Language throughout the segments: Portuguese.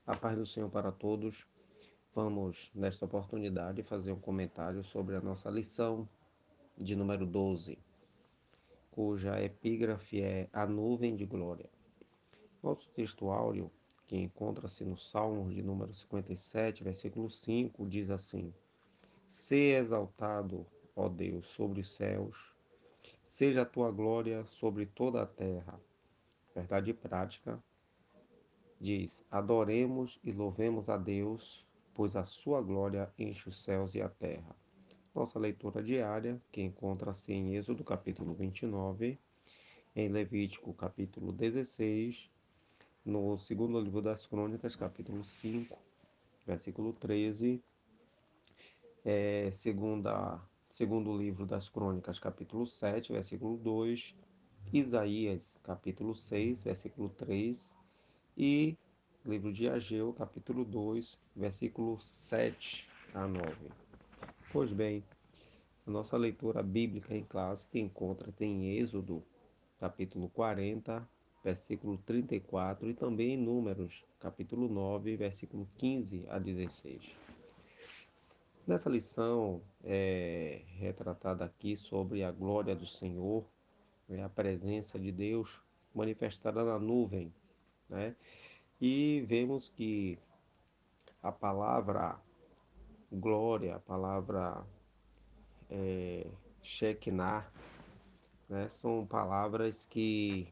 A paz do Senhor para todos. Vamos, nesta oportunidade, fazer um comentário sobre a nossa lição de número 12, cuja epígrafe é A Nuvem de Glória. Nosso texto áureo, que encontra-se no Salmo de número 57, versículo 5, diz assim: Seja exaltado, ó Deus, sobre os céus, seja a tua glória sobre toda a terra. Verdade prática diz: Adoremos e louvemos a Deus, pois a sua glória enche os céus e a terra. Nossa leitura diária, que encontra-se em Êxodo capítulo 29, em Levítico capítulo 16, no segundo livro das Crônicas, capítulo 5, versículo 13, segundo livro das Crônicas, capítulo 7, versículo 2, Isaías, capítulo 6, versículo 3 e livro de Ageu, capítulo 2, versículo 7 a 9. Pois bem, a nossa leitura bíblica em classe que encontra-se em Êxodo, capítulo 40, versículo 34 e também em Números, capítulo 9, versículo 15 a 16. Nessa lição é retratada aqui sobre a glória do Senhor, a presença de Deus manifestada na nuvem, né? E vemos que a palavra glória, a palavra Shekinah, né, são palavras que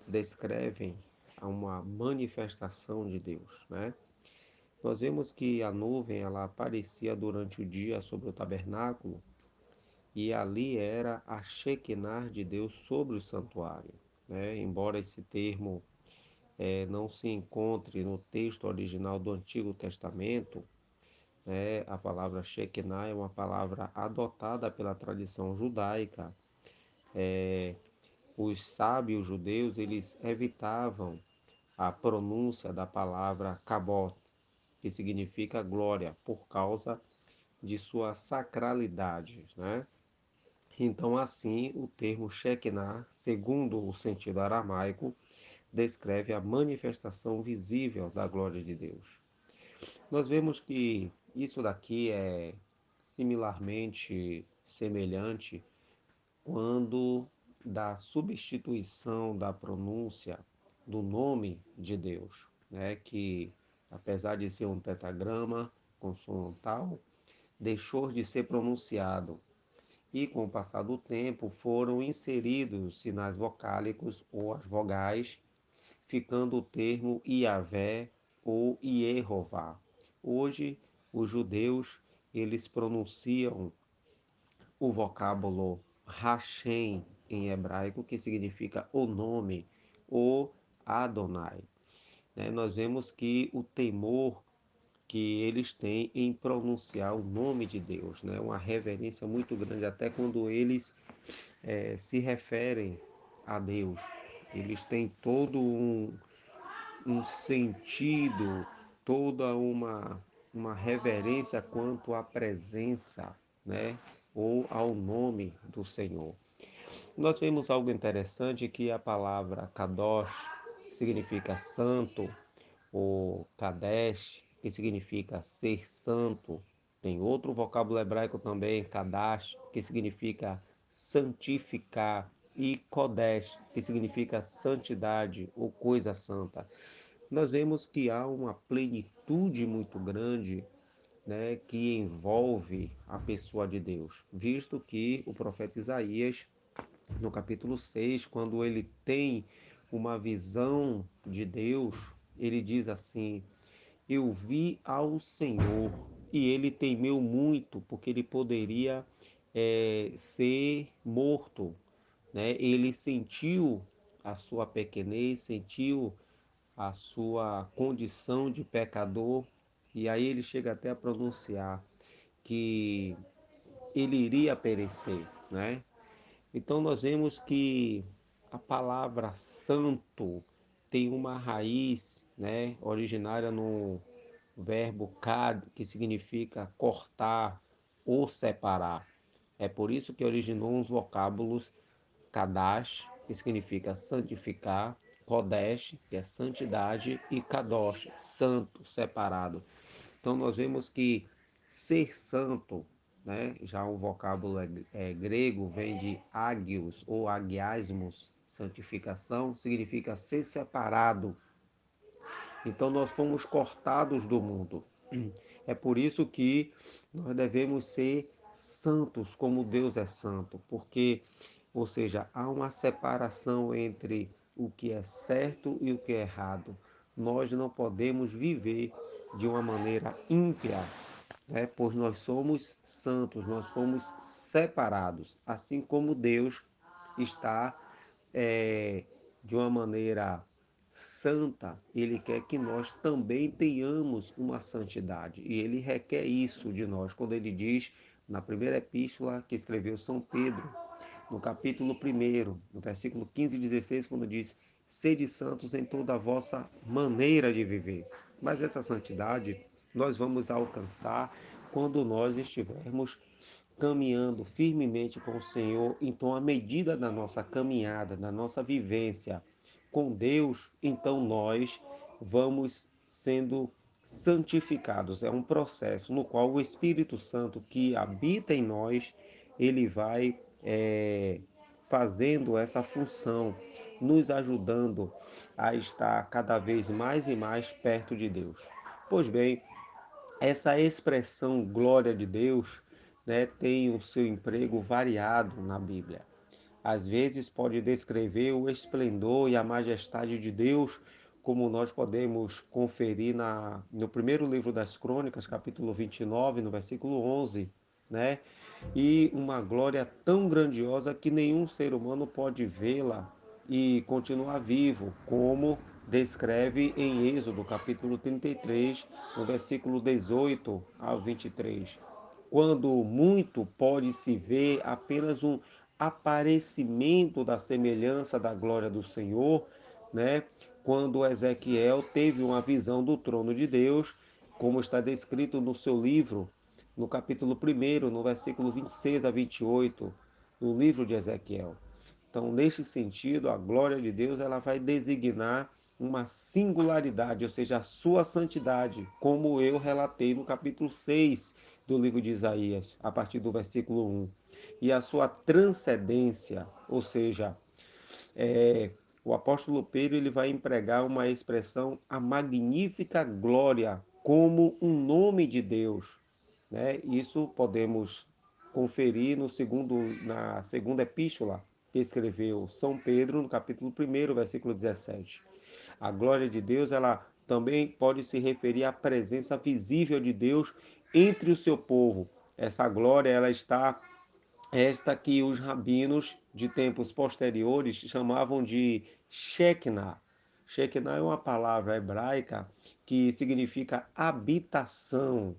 descrevem uma manifestação de Deus, né? Nós vemos que a nuvem ela aparecia durante o dia sobre o tabernáculo e ali era a Shekinah de Deus sobre o santuário, né? Embora esse termo não se encontre no texto original do Antigo Testamento, né? A palavra Shekinah é uma palavra adotada pela tradição judaica. Os sábios judeus eles evitavam a pronúncia da palavra kabod, que significa glória, por causa de sua sacralidade, né? Então, assim, o termo Shekinah, segundo o sentido aramaico, descreve a manifestação visível da glória de Deus. Nós vemos que isso daqui é similarmente semelhante quando da substituição da pronúncia do nome de Deus, né, que apesar de ser um tetragrama consonantal, deixou de ser pronunciado e com o passar do tempo foram inseridos sinais vocálicos ou as vogais, ficando o termo Iavé ou Iehová. Hoje, os judeus, eles pronunciam o vocábulo Hashem em hebraico, que significa o nome, ou Adonai. Né? Nós vemos que o temor que eles têm em pronunciar o nome de Deus, né? Uma reverência muito grande, até quando eles se referem a Deus. Eles têm todo um sentido, toda uma reverência quanto à presença, né? Ou ao nome do Senhor. Nós vemos algo interessante que a palavra Kadosh significa santo, ou Kadesh, que significa ser santo. Tem outro vocábulo hebraico também, Kadash, que significa santificar, e Kodesh, que significa santidade ou coisa santa. Nós vemos que há uma plenitude muito grande, né, que envolve a pessoa de Deus, visto que o profeta Isaías, no capítulo 6, quando ele tem uma visão de Deus, ele diz assim: Eu vi ao Senhor e ele temeu muito, porque ele poderia ser morto, né? Ele sentiu a sua pequenez, sentiu a sua condição de pecador, e aí ele chega até a pronunciar que ele iria perecer, né? Então nós vemos que a palavra santo tem uma raiz, né, originária no verbo kad, que significa cortar ou separar. É por isso que originou os vocábulos kadash, que significa santificar, Kodesh, que é santidade, e Kadosh, santo, separado. Então nós vemos que ser santo, né, já o vocábulo grego vem de agios ou agiasmos, santificação, significa ser separado. Então nós fomos cortados do mundo. É por isso que nós devemos ser santos como Deus é santo, porque, ou seja, há uma separação entre o que é certo e o que é errado. Nós não podemos viver de uma maneira ímpia, né? Pois nós somos santos, nós fomos separados, assim como Deus está de uma maneira santa, ele quer que nós também tenhamos uma santidade. E ele requer isso de nós, quando ele diz na primeira epístola que escreveu São Pedro, no capítulo 1, no versículo 15 e 16, quando diz: Sede santos em toda a vossa maneira de viver. Mas essa santidade nós vamos alcançar quando nós estivermos caminhando firmemente com o Senhor. Então, à medida da nossa caminhada, da nossa vivência com Deus, então nós vamos sendo santificados. É um processo no qual o Espírito Santo que habita em nós, ele vai fazendo essa função, nos ajudando a estar cada vez mais e mais perto de Deus. Pois bem, essa expressão glória de Deus, né, tem o seu emprego variado na Bíblia. Às vezes pode descrever o esplendor e a majestade de Deus, como nós podemos conferir no primeiro livro das Crônicas, capítulo 29, no versículo 11, né? E uma glória tão grandiosa que nenhum ser humano pode vê-la e continuar vivo, como descreve em Êxodo, capítulo 33, no versículo 18 ao 23. Quando muito pode-se ver apenas um aparecimento da semelhança da glória do Senhor, né? Quando Ezequiel teve uma visão do trono de Deus, como está descrito no seu livro, no capítulo 1, no versículo 26 a 28, no livro de Ezequiel. Então, neste sentido, a glória de Deus ela vai designar uma singularidade, ou seja, a sua santidade, como eu relatei no capítulo 6 do livro de Isaías, a partir do versículo 1. E a sua transcendência, ou seja, o apóstolo Pedro ele vai empregar uma expressão, a magnífica glória, como um nome de Deus, né? Isso podemos conferir na segunda epístola que escreveu São Pedro, no capítulo 1, versículo 17. A glória de Deus, ela também pode se referir à presença visível de Deus entre o seu povo. Essa glória, ela está esta que os rabinos de tempos posteriores chamavam de Shekinah. Shekinah é uma palavra hebraica que significa habitação,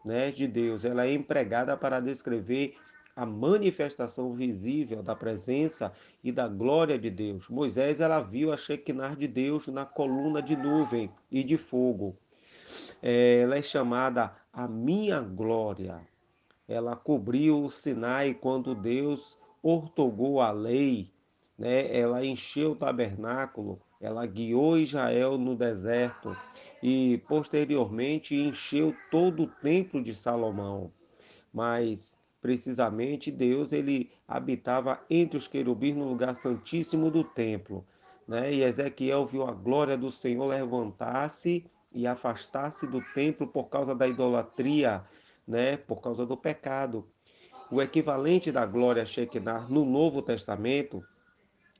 né, de Deus. Ela é empregada para descrever a manifestação visível da presença e da glória de Deus. Moisés ela viu a Shekinah de Deus na coluna de nuvem e de fogo. Ela é chamada a minha glória. Ela cobriu o Sinai quando Deus ortogou a lei, né? Ela encheu o tabernáculo, ela guiou Israel no deserto e posteriormente encheu todo o templo de Salomão. Mas precisamente Deus ele habitava entre os querubins no lugar santíssimo do templo, né? E Ezequiel viu a glória do Senhor levantar-se e afastar-se do templo por causa da idolatria, né? Por causa do pecado. O equivalente da glória Shekinah no Novo Testamento,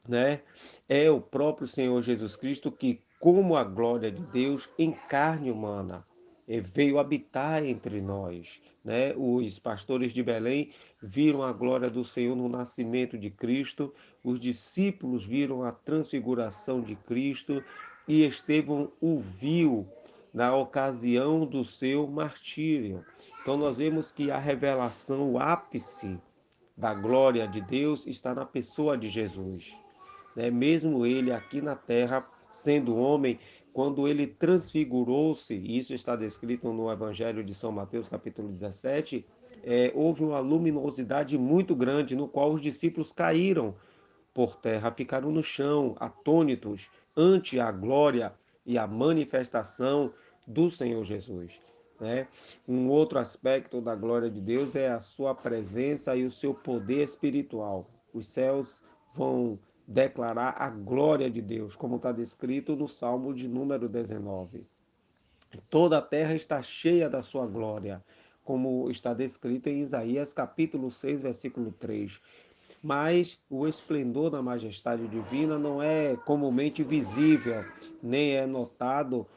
né, é o próprio Senhor Jesus Cristo que, como a glória de Deus em carne humana, veio habitar entre nós, né? Os pastores de Belém viram a glória do Senhor no nascimento de Cristo, os discípulos viram a transfiguração de Cristo e Estevão o viu na ocasião do seu martírio. Então nós vemos que a revelação, o ápice da glória de Deus está na pessoa de Jesus, né? Mesmo ele aqui na terra, sendo homem, quando ele transfigurou-se, isso está descrito no Evangelho de São Mateus, capítulo 17, houve uma luminosidade muito grande, no qual os discípulos caíram por terra, ficaram no chão, atônitos, ante a glória e a manifestação do Senhor Jesus. Né? Um outro aspecto da glória de Deus é a sua presença e o seu poder espiritual. Os céus vão declarar a glória de Deus, como está descrito no Salmo de número 19. Toda a terra está cheia da sua glória, como está descrito em Isaías capítulo 6, versículo 3. Mas o esplendor da majestade divina não é comumente visível, nem é notado,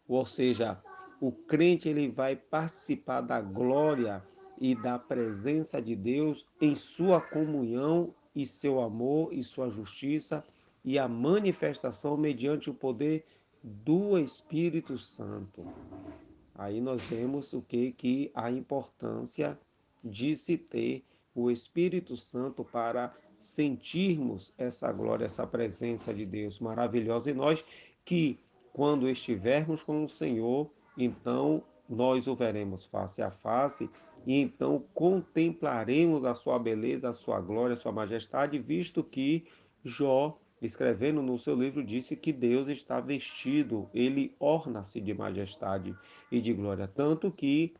ou seja, o crente ele vai participar da glória e da presença de Deus em sua comunhão e seu amor e sua justiça e a manifestação mediante o poder do Espírito Santo. Aí nós vemos que a importância de se ter o Espírito Santo para sentirmos essa glória, essa presença de Deus maravilhosa em nós, que quando estivermos com o Senhor, então nós o veremos face a face e então contemplaremos a sua beleza, a sua glória, a sua majestade, visto que Jó, escrevendo no seu livro, disse que Deus está vestido, ele orna-se de majestade e de glória. Tanto que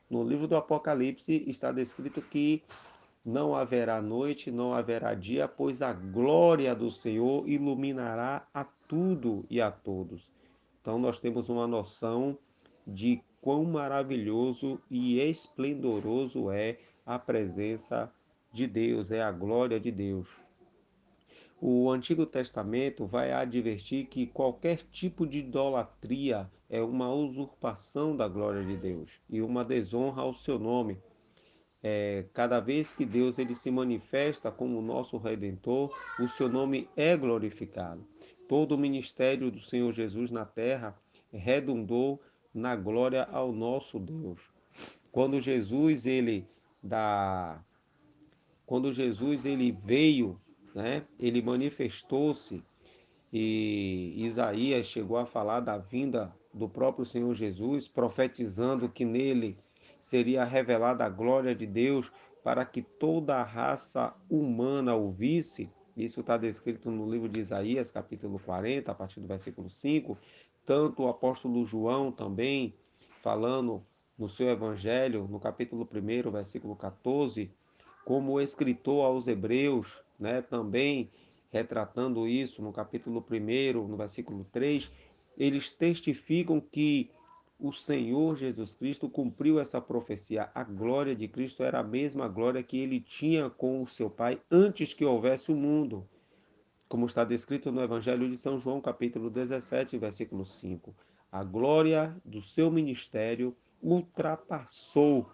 no livro do Apocalipse está descrito que não haverá noite, não haverá dia, pois a glória do Senhor iluminará a tudo e a todos. Então nós temos uma noção de quão maravilhoso e esplendoroso é a presença de Deus, é a glória de Deus. O Antigo Testamento vai advertir que qualquer tipo de idolatria é uma usurpação da glória de Deus e uma desonra ao seu nome. Cada vez que Deus ele se manifesta como nosso Redentor, o seu nome é glorificado. Todo o ministério do Senhor Jesus na terra redundou na glória ao nosso Deus. Quando Jesus ele dá quando Jesus ele veio, né? Ele manifestou-se e Isaías chegou a falar da vinda do próprio Senhor Jesus, profetizando que nele seria revelada a glória de Deus para que toda a raça humana o visse. Isso está descrito no livro de Isaías, capítulo 40, a partir do versículo 5. Tanto o apóstolo João também, falando no seu evangelho, no capítulo 1, versículo 14, como o escritor aos Hebreus, né, também retratando isso no capítulo 1, no versículo 3, eles testificam que o Senhor Jesus Cristo cumpriu essa profecia. A glória de Cristo era a mesma glória que ele tinha com o seu Pai antes que houvesse o mundo, como está descrito no Evangelho de São João, capítulo 17, versículo 5. A glória do seu ministério ultrapassou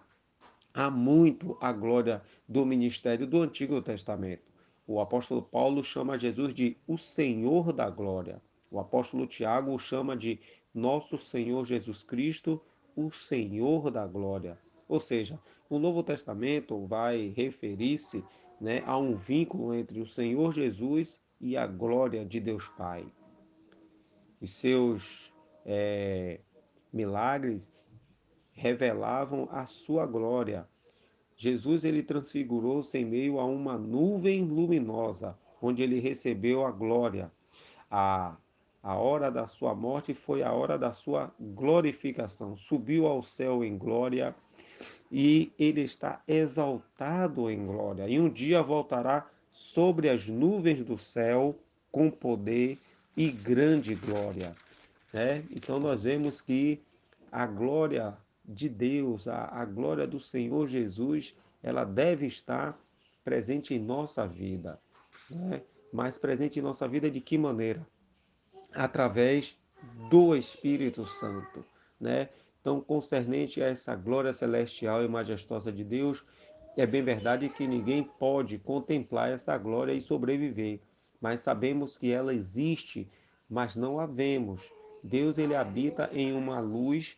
há muito a glória do ministério do Antigo Testamento. O apóstolo Paulo chama Jesus de o Senhor da glória. O apóstolo Tiago o chama de nosso Senhor Jesus Cristo, o Senhor da glória. Ou seja, o Novo Testamento vai referir-se, né, a um vínculo entre o Senhor Jesus e a glória de Deus Pai. Os seus milagres revelavam a sua glória. Jesus ele transfigurou-se em meio a uma nuvem luminosa, onde ele recebeu a glória. A, a hora da sua morte foi a hora da sua glorificação. Subiu ao céu em glória e ele está exaltado em glória. E um dia voltará sobre as nuvens do céu com poder e grande glória. Né? Então nós vemos que a glória de Deus, a glória do Senhor Jesus, ela deve estar presente em nossa vida. Né? Mas presente em nossa vida de que maneira? Através do Espírito Santo. Né? Então, concernente a essa glória celestial e majestosa de Deus, é bem verdade que ninguém pode contemplar essa glória e sobreviver, mas sabemos que ela existe, mas não a vemos. Deus ele habita em uma luz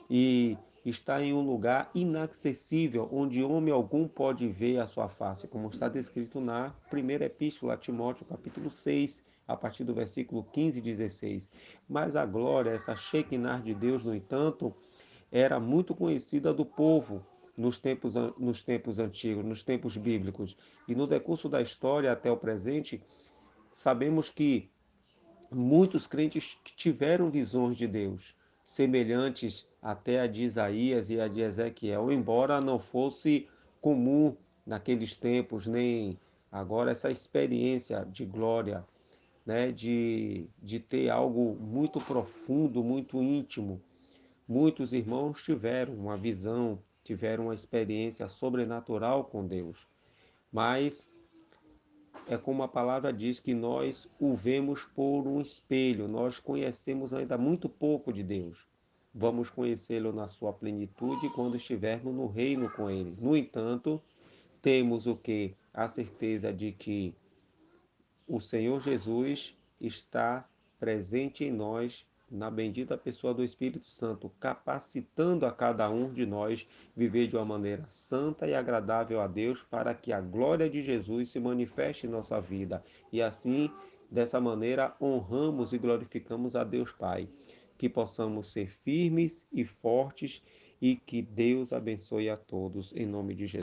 e está em um lugar inacessível, onde homem algum pode ver a sua face, como está descrito na primeira epístola a Timóteo, capítulo 6, a partir do versículo 15 e 16. Mas a glória, essa Shekinah de Deus, no entanto, era muito conhecida do povo nos tempos antigos, nos tempos bíblicos. E no decurso da história até o presente, sabemos que muitos crentes que tiveram visões de Deus, semelhantes até a de Isaías e a de Ezequiel, embora não fosse comum naqueles tempos, nem agora essa experiência de glória, né, de ter algo muito profundo, muito íntimo. Muitos irmãos tiveram uma visão, tiveram uma experiência sobrenatural com Deus, mas é como a palavra diz que nós o vemos por um espelho, nós conhecemos ainda muito pouco de Deus. Vamos conhecê-lo na sua plenitude quando estivermos no reino com ele. No entanto, temos o que? A certeza de que o Senhor Jesus está presente em nós, na bendita pessoa do Espírito Santo, capacitando a cada um de nós viver de uma maneira santa e agradável a Deus, para que a glória de Jesus se manifeste em nossa vida. E assim, dessa maneira, honramos e glorificamos a Deus Pai. Que possamos ser firmes e fortes e que Deus abençoe a todos, em nome de Jesus.